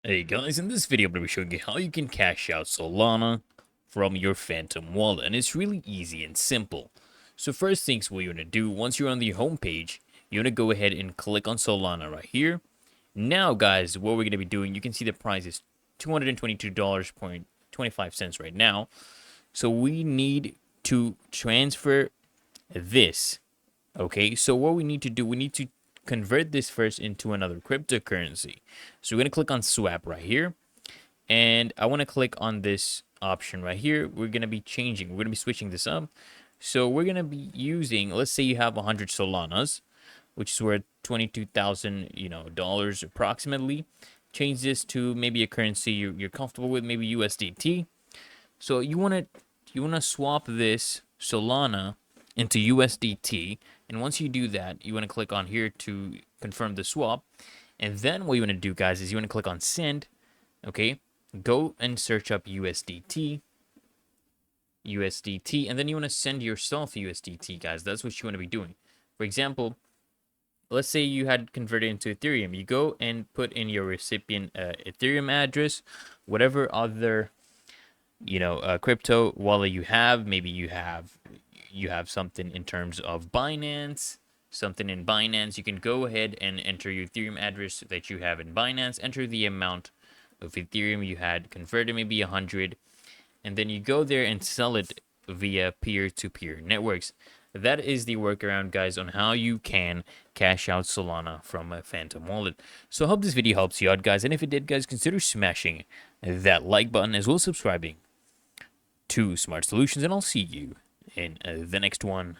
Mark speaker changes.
Speaker 1: Hey guys, in this video I'm going to be showing you how you can cash out Solana from your Phantom wallet, and it's really easy and simple. So first things what you want to do, once you're on the home page, you want to go ahead and click on Solana right here. Now guys, what we're going to be doing, you can see the price is $222.25 right now. So we need to transfer this. Okay, so what we need to do, we need to convert this first into another cryptocurrency. So we're going to click on swap right here. And I want to click on this option right here. We're going to be changing. We're going to be switching this up. So we're going to be using, let's say you have 100 Solanas, which is worth 22,000, dollars approximately. Change this to maybe a currency you're comfortable with, maybe USDT. So you want to swap this Solana into USDT, and once you do that, you want to click on here to confirm the swap. And then what you want to do, guys, is you want to click on send. Okay, go and search up USDT, and then you want to send yourself USDT, guys. That's what you want to be doing. For example, let's say you had converted into Ethereum. You go and put in your recipient Ethereum address, whatever other crypto wallet you have. Maybe you have something in terms of Binance, something in Binance. You can go ahead and enter your Ethereum address that you have in Binance, enter the amount of Ethereum you had converted, maybe 100, and then you go there and sell it via peer-to-peer networks. That is the workaround, guys, on how you can cash out Solana from a Phantom wallet. So I hope this video helps you out, guys, and if it did, guys, consider smashing that like button as well as subscribing to Smart Solutions, and I'll see you in the next one.